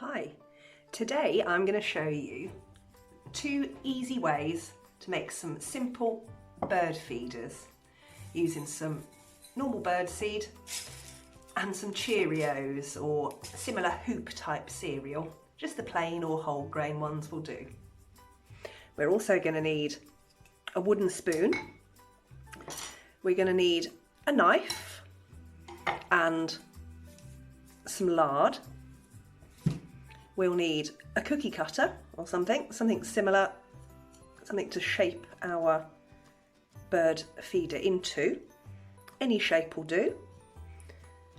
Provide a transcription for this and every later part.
Hi, today I'm going to show you 2 easy ways to make some simple bird feeders using some normal bird seed and some Cheerios or similar hoop type cereal. Just the plain or whole grain ones will do. We're also going to need a wooden spoon. We're going to need a knife and some lard. We'll need a cookie cutter or something similar, something to shape our bird feeder into. Any shape will do.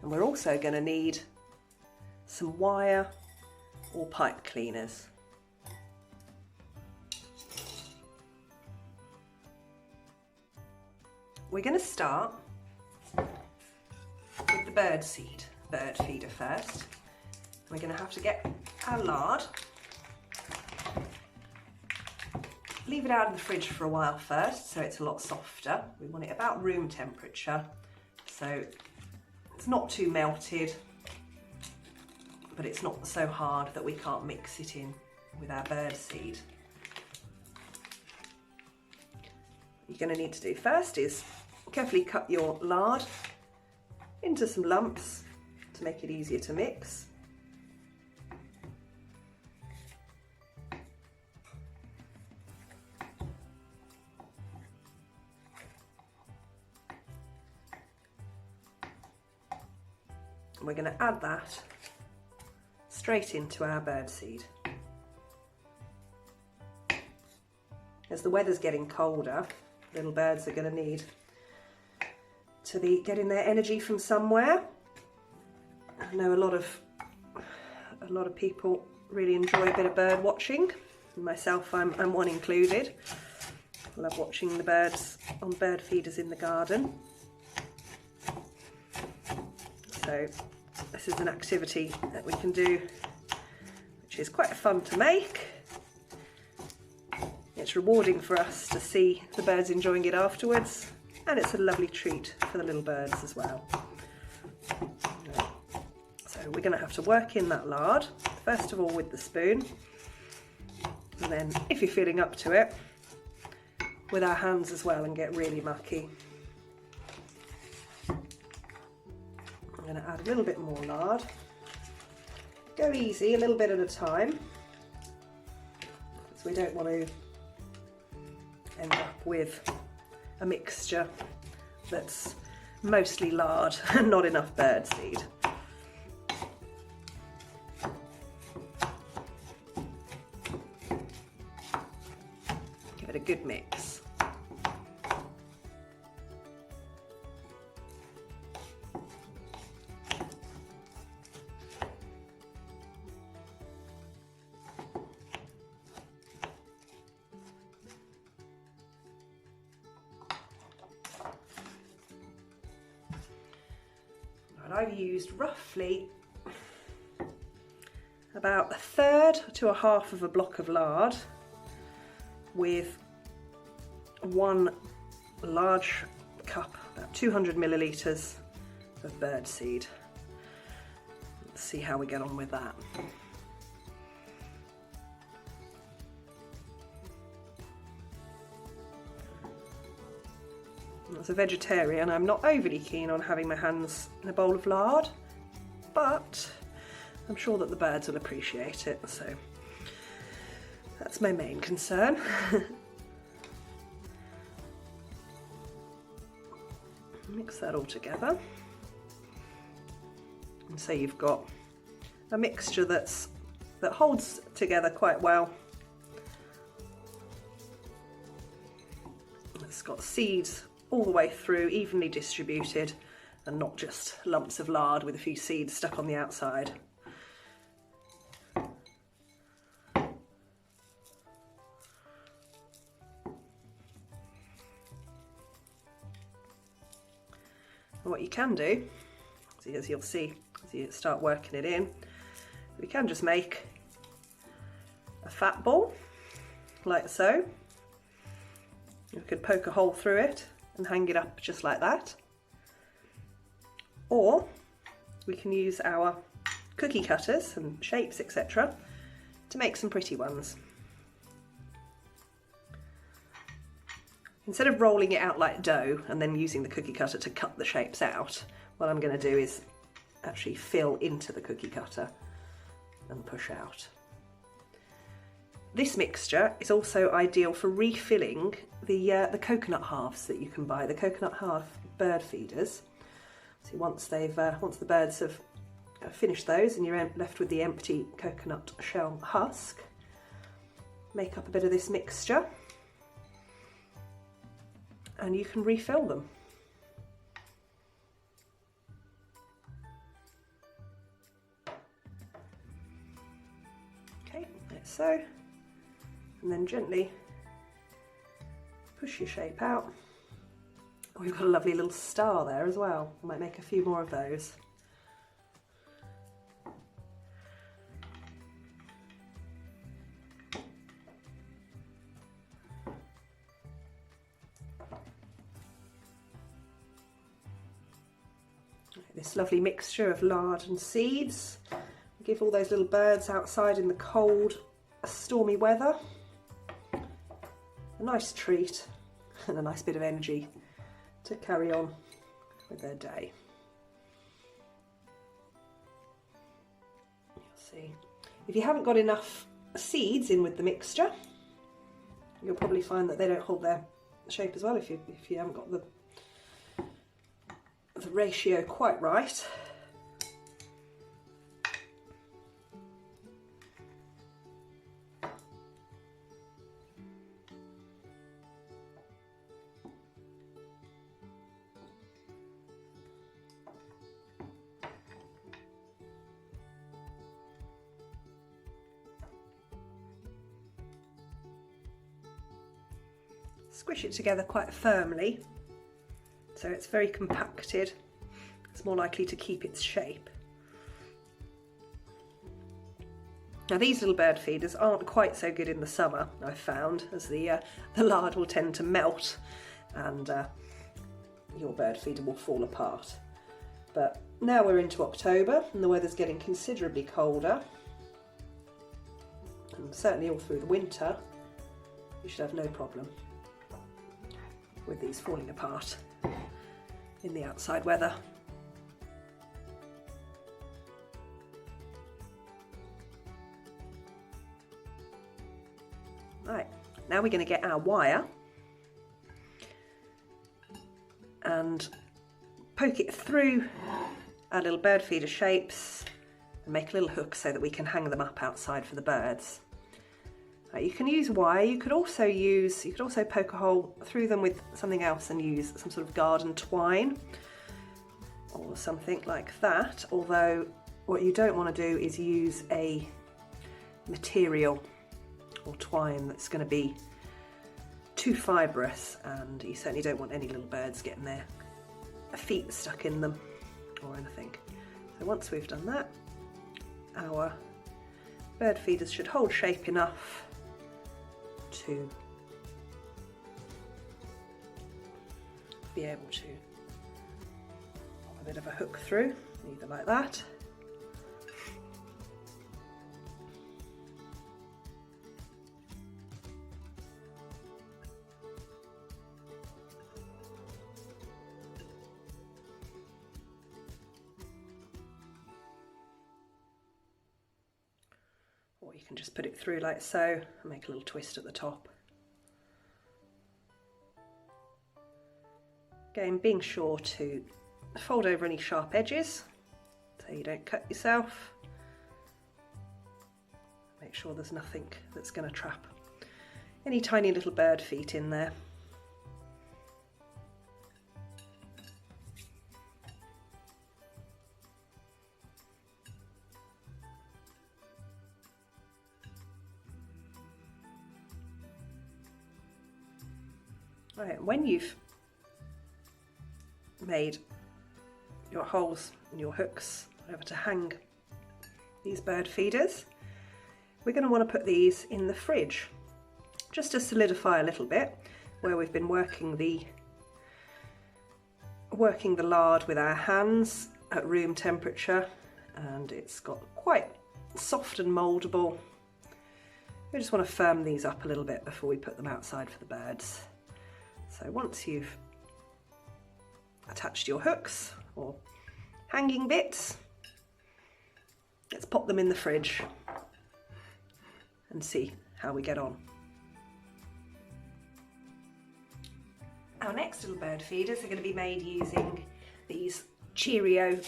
And we're also going to need some wire or pipe cleaners. We're going to start with the bird feeder first. We're going to have to get our lard, leave it out in the fridge for a while first so it's a lot softer. We want it about room temperature, so it's not too melted, but it's not so hard that we can't mix it in with our bird seed. What you're going to need to do first is carefully cut your lard into some lumps to make it easier to mix. We're going to add that straight into our bird seed. As the weather's getting colder, little birds are going to need to be getting their energy from somewhere. I know a lot of people really enjoy a bit of bird watching. Myself, I'm one included. I love watching the birds on bird feeders in the garden. So this is an activity that we can do, which is quite fun to make. It's rewarding for us to see the birds enjoying it afterwards, and it's a lovely treat for the little birds as well. So we're going to have to work in that lard, first of all with the spoon, and then if you're feeling up to it, with our hands as well, and get really mucky. I'm going to add a little bit more lard. Go easy, a little bit at a time, because we don't want to end up with a mixture that's mostly lard and not enough bird seed. Give it a good mix. I've used roughly about 1/3 to 1/2 of a block of lard with 1 large cup, about 200 millilitres of bird seed. Let's see how we get on with that. As a vegetarian, I'm not overly keen on having my hands in a bowl of lard, but I'm sure that the birds will appreciate it, so that's my main concern. Mix that all together, and so you've got a mixture that holds together quite well. It's got seeds all the way through, evenly distributed, and not just lumps of lard with a few seeds stuck on the outside. And what you can do, as you'll see as you start working it in, we can just make a fat ball like so. You could poke a hole through it and hang it up just like that. Or we can use our cookie cutters and shapes, etc., to make some pretty ones. Instead of rolling it out like dough and then using the cookie cutter to cut the shapes out, what I'm going to do is actually fill into the cookie cutter and push out. This mixture is also ideal for refilling the coconut halves that you can buy, the coconut half bird feeders. So once the birds have finished those and you're left with the empty coconut shell husk, make up a bit of this mixture and you can refill them. Okay, like so. And then gently push your shape out. Oh, we've got a lovely little star there as well. I might make a few more of those. This lovely mixture of lard and seeds. Give all those little birds outside in the cold, stormy weather a nice treat and a nice bit of energy to carry on with their day. You'll see. If you haven't got enough seeds in with the mixture, you'll probably find that they don't hold their shape as well if you haven't got the ratio quite right. Squish it together quite firmly so it's very compacted. It's more likely to keep its shape. Now these little bird feeders aren't quite so good in the summer, I've found, as the lard will tend to melt and your bird feeder will fall apart. But now we're into October and the weather's getting considerably colder, and certainly all through the winter you should have no problem with these falling apart in the outside weather. Right, now we're going to get our wire and poke it through our little bird feeder shapes and make a little hook so that we can hang them up outside for the birds. You can use wire, you could also poke a hole through them with something else and use some sort of garden twine or something like that, although what you don't want to do is use a material or twine that's going to be too fibrous, and you certainly don't want any little birds getting their feet stuck in them or anything. So once we've done that, our bird feeders should hold shape enough to be able to pop a bit of a hook through, either like that, or you can just put it through like so and make a little twist at the top. Again, being sure to fold over any sharp edges so you don't cut yourself. Make sure there's nothing that's going to trap any tiny little bird feet in there. Right, when you've made your holes and your hooks over to hang these bird feeders, we're going to want to put these in the fridge just to solidify a little bit where we've been working the lard with our hands at room temperature and it's got quite soft and mouldable. We just want to firm these up a little bit before we put them outside for the birds. So once you've attached your hooks or hanging bits, let's pop them in the fridge and see how we get on. Our next little bird feeders are going to be made using these Cheerio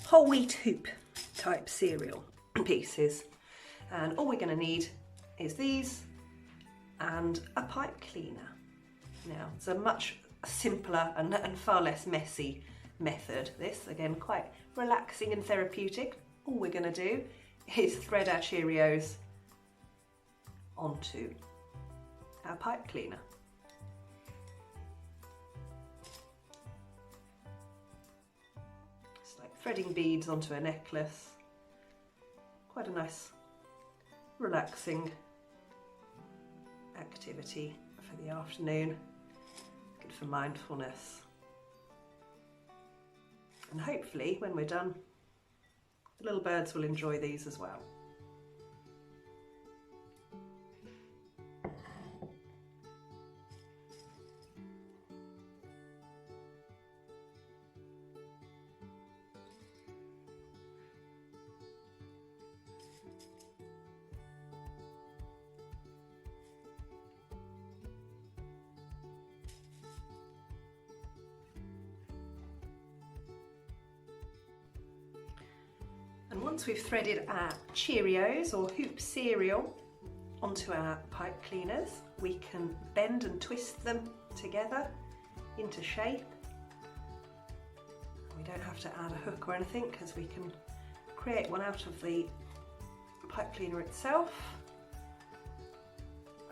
whole wheat hoop type cereal pieces, and all we're going to need is these and a pipe cleaner. Now it's a much simpler and far less messy method. This, again, quite relaxing and therapeutic. All we're going to do is thread our Cheerios onto our pipe cleaner. It's like threading beads onto a necklace. Quite a nice, relaxing activity for the afternoon. Good for mindfulness. And hopefully, when we're done, the little birds will enjoy these as well. And once we've threaded our Cheerios or hoop cereal onto our pipe cleaners, we can bend and twist them together into shape. We don't have to add a hook or anything because we can create one out of the pipe cleaner itself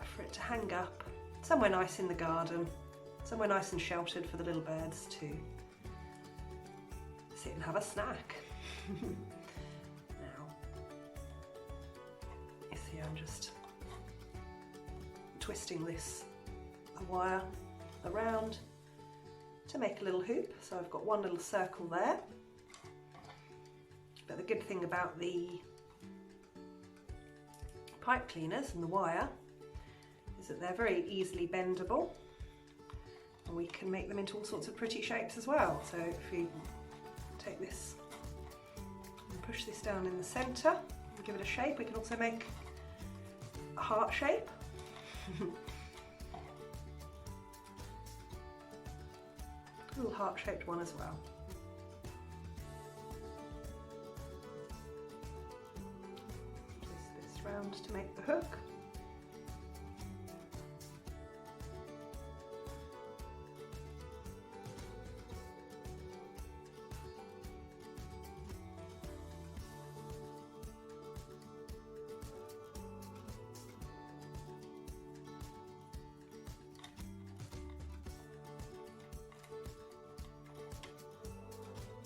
for it to hang up somewhere nice in the garden, somewhere nice and sheltered for the little birds to sit and have a snack. I'm just twisting this wire around to make a little hoop. So I've got one little circle there. But the good thing about the pipe cleaners and the wire is that they're very easily bendable, and we can make them into all sorts of pretty shapes as well. So if we take this and push this down in the centre and give it a shape, we can also make a heart shape. A little heart-shaped one as well. Twist this round to make the hook.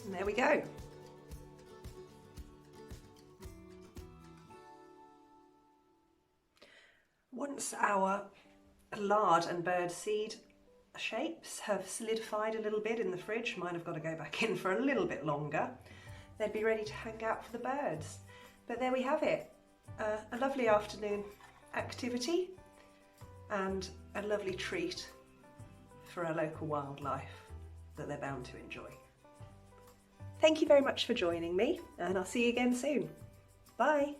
And there we go. Once our lard and bird seed shapes have solidified a little bit in the fridge, mine have got to go back in for a little bit longer, they'd be ready to hang out for the birds. But there we have it, a lovely afternoon activity and a lovely treat for our local wildlife that they're bound to enjoy. Thank you very much for joining me, and I'll see you again soon. Bye.